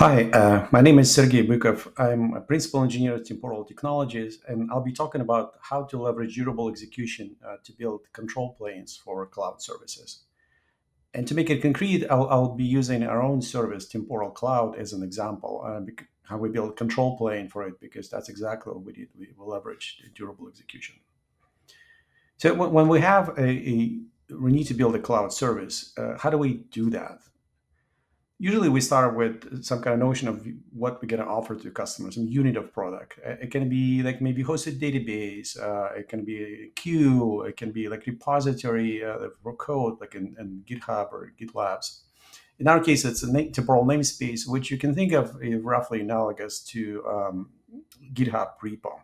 Hi, my name is Sergey Bykov. I'm a principal engineer at Temporal Technologies, and I'll be talking about how to leverage durable execution to build control planes for cloud services. And to make it concrete, I'll be using our own service, Temporal Cloud, as an example, how we build control plane for it, because that's exactly what we did. We will leverage the durable execution. So when we have we need to build a cloud service, how do we do that? Usually we start with some kind of notion of what we're going to offer to customers, some unit of product. It can be like maybe hosted database, it can be a queue, it can be like repository for code, like in GitHub or GitLabs. In our case, it's a temporal namespace, which you can think of roughly analogous to GitHub repo.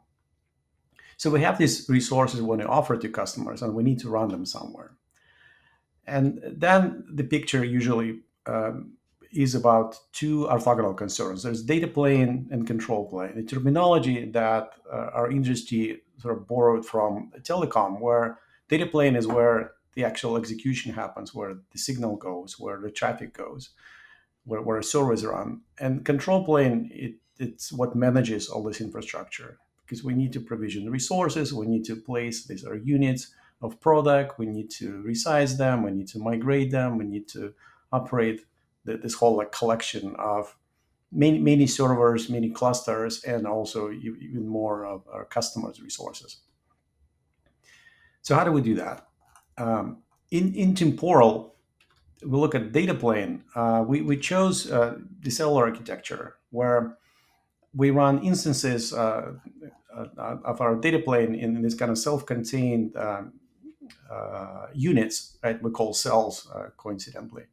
So we have these resources we want to offer to customers, and we need to run them somewhere. And then the picture usually is about two orthogonal concerns. There's data plane and control plane, a terminology that our industry sort of borrowed from telecom, where data plane is where the actual execution happens, where the signal goes, where the traffic goes, where servers run. And control plane, it's what manages all this infrastructure because we need to provision resources, we need to place these are units of product, we need to resize them, we need to migrate them, we need to operate this whole like collection of many servers, many clusters, and also even more of our customers' resources. So how do we do that? In Temporal, we look at data plane. We chose the cellular architecture where we run instances of our data plane in this kind of self-contained units, right? We call cells, coincidentally.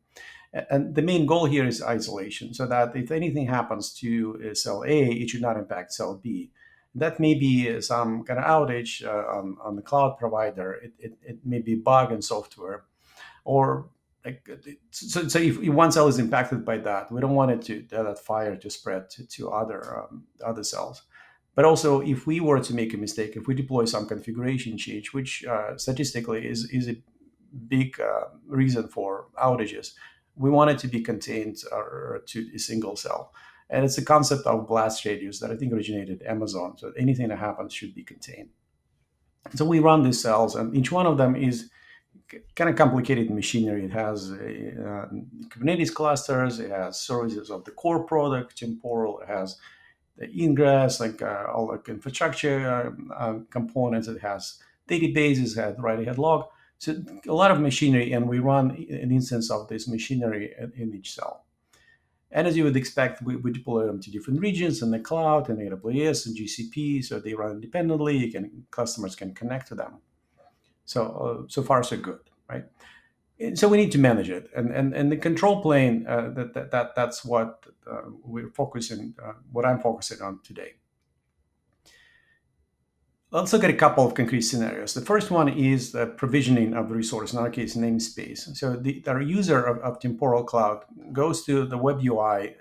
And the main goal here is isolation, so that if anything happens to cell A, it should not impact cell B. That may be some kind of outage on the cloud provider. It may be a bug in software, or like so if one cell is impacted by that, we don't want it to that fire to spread to other cells. But also, if we were to make a mistake, if we deploy some configuration change, which statistically is a big reason for outages, we want it to be contained to a single cell. And it's a concept of blast radius that I think originated Amazon. So anything that happens should be contained. So we run these cells, and each one of them is kind of complicated machinery. It has Kubernetes clusters, it has services of the core product, Temporal, it has the ingress, like all like infrastructure components, it has databases, it has write-ahead log. So a lot of machinery, and we run an instance of this machinery in each cell. And as you would expect, we deploy them to different regions in the cloud, in AWS and GCP, so they run independently. Customers can connect to them. So far so good, right? So we need to manage it, and the control plane that's what we're focusing, what I'm focusing on today. Let's look at a couple of concrete scenarios. The first one is the provisioning of the resource, in our case, namespace. So our user of Temporal Cloud goes to the web UI,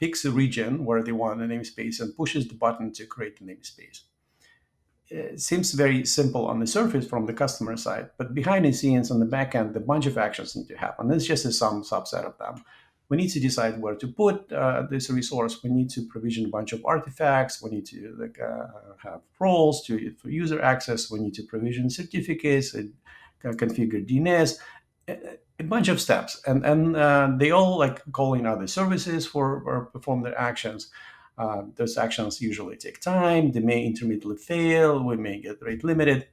picks a region where they want a namespace, and pushes the button to create the namespace. It seems very simple on the surface from the customer side, but behind the scenes on the back end, a bunch of actions need to happen. This just is some subset of them. We need to decide where to put this resource. We need to provision a bunch of artifacts. We need to have roles for user access. We need to provision certificates and configure DNS. A bunch of steps, and they all like call in other services for or perform their actions. Those actions usually take time. They may intermittently fail. We may get rate limited.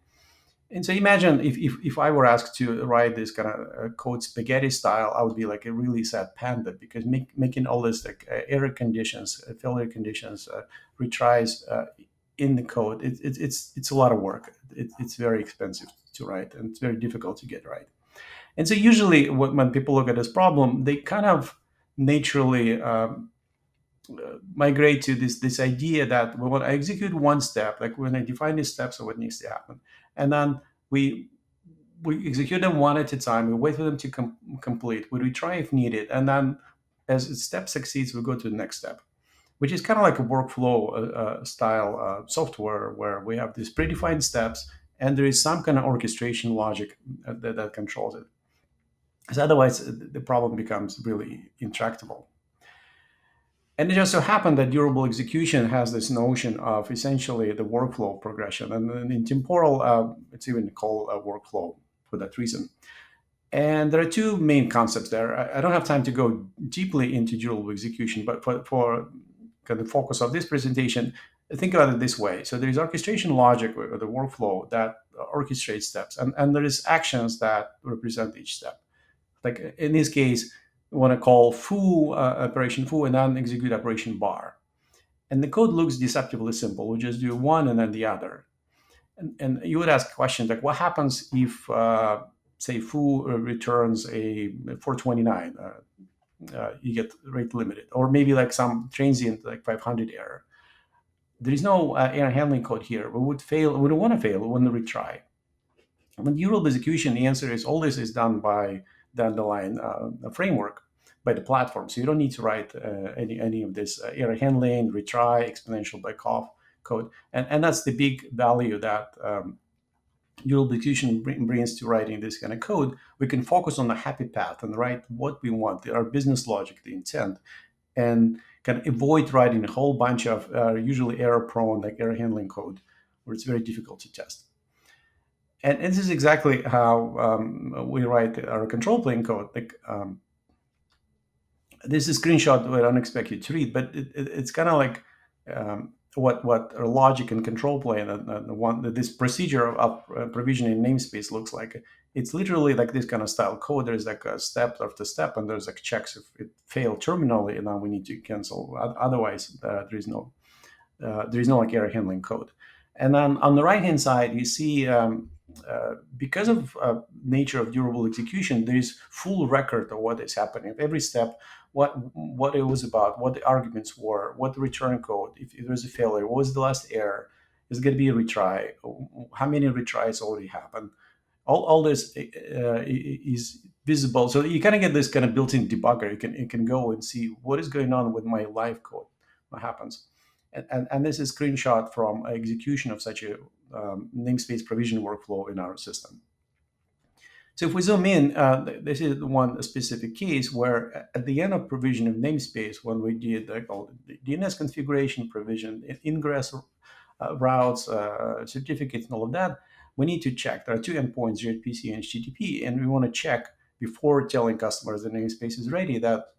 And so imagine if I were asked to write this kind of code spaghetti style, I would be like a really sad panda because making all this like error conditions, failure conditions, retries in the code, it's a lot of work. It's very expensive to write, and it's very difficult to get right. And so usually when people look at this problem, they kind of naturally migrate to this idea that we want to execute one step, like we're going to define these steps of what needs to happen, and then we we execute them one at a time. We wait for them to complete. We retry if needed, and then as a step succeeds, we go to the next step, which is kind of like a workflow style software where we have these predefined steps, and there is some kind of orchestration logic that controls it. Because otherwise, the problem becomes really intractable. And it just so happened that durable execution has this notion of essentially the workflow progression. And then in temporal, it's even called a workflow for that reason. And there are two main concepts there. I don't have time to go deeply into durable execution, but for kind of focus of this presentation, think about it this way. So there is orchestration logic or the workflow that orchestrates steps, and there is actions that represent each step. Like in this case, we want to call foo operation foo and then execute operation bar. And the code looks deceptively simple. We just do one and then the other. And you would ask questions like, what happens if, say, foo returns a 429? You get rate limited, or maybe like some transient like 500 error. There is no error handling code here. We would fail. We don't want to fail when we retry. When durable execution, the answer is all this is done by the underlying framework, by the platform. So you don't need to write any of this error handling, retry, exponential Bykov code, and that's the big value that durable execution brings to writing this kind of code. We can focus on the happy path and write what we want, our business logic, the intent, and can avoid writing a whole bunch of usually error-prone, like error handling code, where it's very difficult to test. And this is exactly how we write our control plane code. Like this is a screenshot we're unexpected to read, but it's kind of like what our logic and control plane and the one this procedure of provisioning namespace looks like. It's literally like this kind of style code. There's like a step after step, and there's like checks if it failed terminally, and now we need to cancel. Otherwise, there is no like error handling code. And then on the right hand side, you see because of nature of durable execution, there is full record of what is happening. Every step, what it was about, what the arguments were, what the return code, if there's a failure, what was the last error, is going to be a retry, how many retries already happened. All this is visible. So you kind of get this kind of built-in debugger. You can go and see what is going on with my live code, what happens. And this is a screenshot from execution of such a namespace provision workflow in our system. So if we zoom in, this is one specific case where at the end of provision of namespace, when we did all the DNS configuration, provision, ingress routes, certificates, and all of that, we need to check. There are two endpoints, gRPC and HTTP, and we want to check before telling customers the namespace is ready that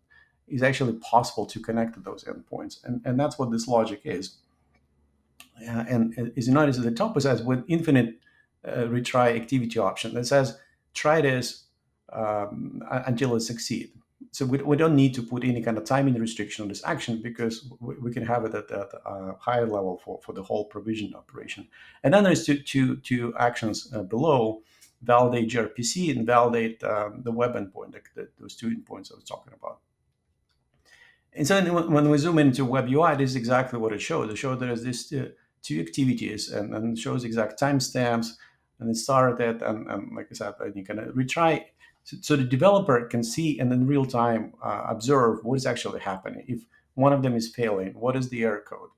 is actually possible to connect to those endpoints. And that's what this logic is. And as you notice at the top, it says with infinite retry activity option that says try this until it succeeds. So we don't need to put any kind of timing restriction on this action because we can have it at a higher level for the whole provision operation. And then there's two actions below, validate gRPC and validate the web endpoint, like those two endpoints I was talking about. And so when we zoom into web UI, this is exactly what it shows. It shows there's this two activities and shows exact timestamps, and it started, and like I said, you can retry. So the developer can see and in real time observe what is actually happening. If one of them is failing, what is the error code?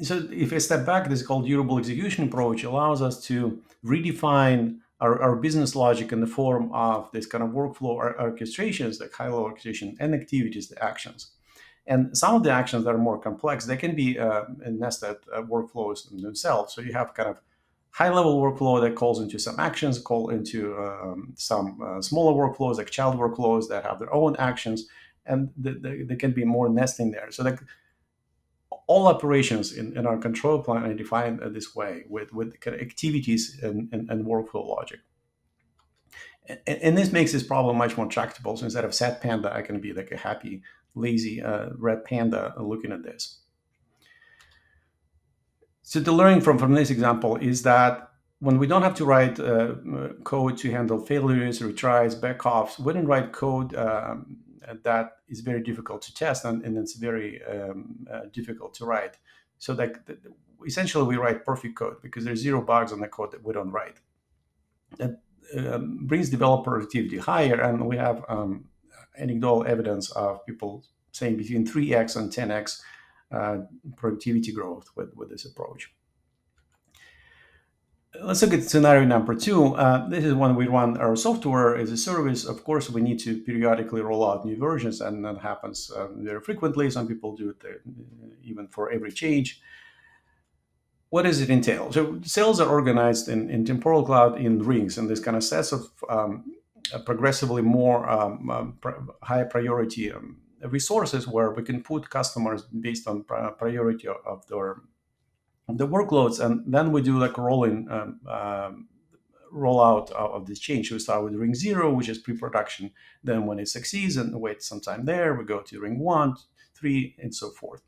So if I step back, this is called durable execution approach, allows us to redefine our business logic in the form of this kind of workflow orchestrations, like high-level orchestration, and activities, the actions. And some of the actions that are more complex, they can be nested workflows themselves. So you have kind of high-level workflow that calls into some actions, call into some smaller workflows, like child workflows that have their own actions, and they can be more nesting there. So like all operations in our control plane are defined this way with kind of activities and workflow logic. And this makes this problem much more tractable. So instead of sad panda, I can be like a happy, lazy red panda looking at this. So the learning from this example is that when we don't have to write code to handle failures, retries, backoffs, we don't write code that is very difficult to test and it's very difficult to write. So that essentially we write perfect code because there's zero bugs on the code that we don't write. That brings developer productivity higher, and we have anecdotal evidence of people saying between 3x and 10x productivity growth with this approach. Let's look at scenario number two. This is when we run our software as a service. Of course, we need to periodically roll out new versions, and that happens very frequently. Some people do it even for every change. What does it entail? So cells are organized in temporal cloud in rings, and this kind of sets of progressively more high priority resources where we can put customers based on priority of their the workloads, and then we do like rolling rollout of this change. We start with ring zero, which is pre-production. Then when it succeeds and wait some time there, we go to ring one, three, and so forth.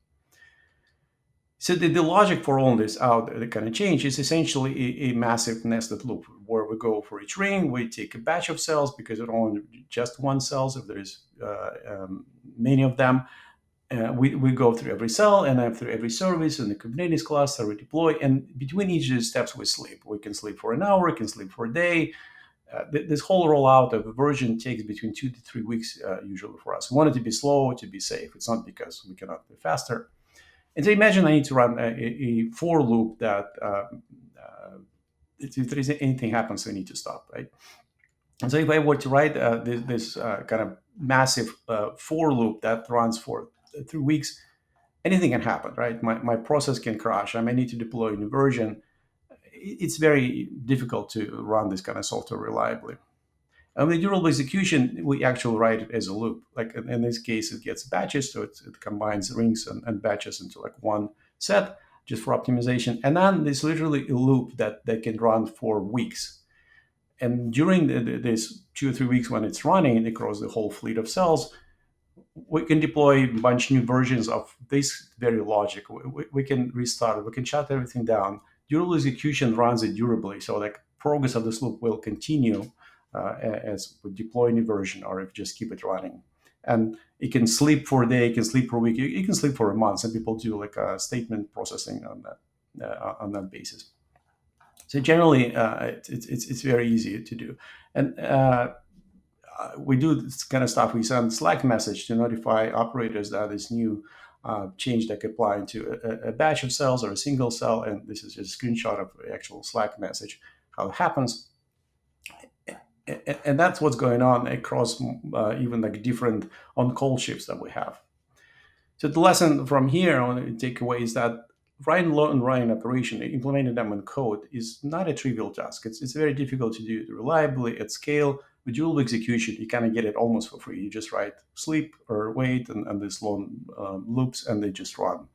So the logic for all this out the kind of change is essentially a massive nested loop where we go for each ring, we take a batch of cells because it only just one cells if there is many of them. We go through every cell and after every service in the Kubernetes cluster, we deploy. And between each of these steps, we sleep. We can sleep for an hour, we can sleep for a day. This whole rollout of a version takes between 2 to 3 weeks usually for us. We want it to be slow, to be safe. It's not because we cannot be faster. And so imagine I need to run a for loop that if there is anything happens, I need to stop, right? And so if I were to write this kind of massive for loop that runs for 3 weeks, anything can happen, right? My process can crash. I may need to deploy a new version. It's very difficult to run this kind of software reliably. And with durable execution, we actually write it as a loop. Like in this case, it gets batches, so it combines rings and batches into like one set just for optimization. And then there's literally a loop that can run for weeks. And during this 2 or 3 weeks when it's running across the whole fleet of cells, we can deploy a bunch new versions of this very logic. We can restart it. We can shut everything down. Durable execution runs it durably. So like progress of this loop will continue as we deploy a new version or if just keep it running. And it can sleep for a day, it can sleep for a week, it can sleep for a month. Some people do like a statement processing on that basis. So generally, it's very easy to do. And we do this kind of stuff. We send Slack message to notify operators that this new change that could apply to a batch of cells or a single cell. And this is just a screenshot of the actual Slack message, how it happens. And that's what's going on across even like different on-call shifts that we have. So the lesson from here I want to take away is that writing load and writing operation, implementing them in code is not a trivial task. It's very difficult to do it reliably at scale. With dual execution, you kind of get it almost for free. You just write sleep or wait and these long loops, and they just run.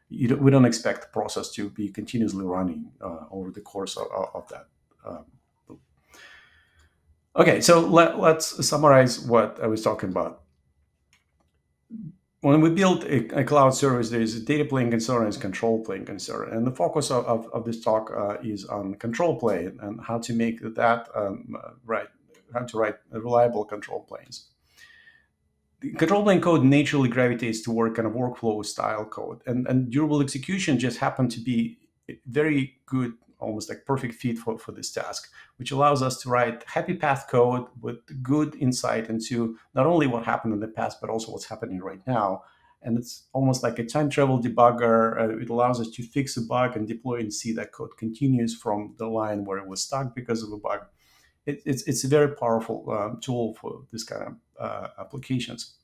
We don't expect the process to be continuously running over the course of that. Loop. Okay, so let's summarize what I was talking about. When we build a cloud service, there is a data plane concern and control plane concern. And the focus of this talk is on control plane and how to make that right, how to write reliable control planes. The control plane code naturally gravitates toward kind of workflow style code. And durable execution just happened to be a very good, almost like perfect fit for this task, which allows us to write happy path code with good insight into not only what happened in the past, but also what's happening right now. And it's almost like a time travel debugger. It allows us to fix a bug and deploy and see that code continues from the line where it was stuck because of a bug. It's a very powerful tool for this kind of applications.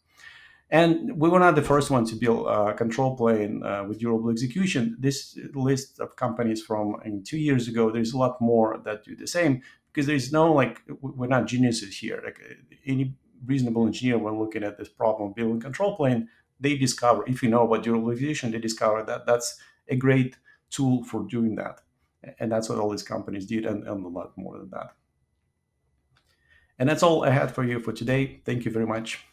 And we were not the first one to build a control plane with durable execution. This list of companies from 2 years ago, there's a lot more that do the same because there's no like, we're not geniuses here. Like any reasonable engineer, when looking at this problem, building control plane, they discover, if you know about durable execution, they discover that that's a great tool for doing that. And that's what all these companies did, and a lot more than that. And that's all I had for you for today. Thank you very much.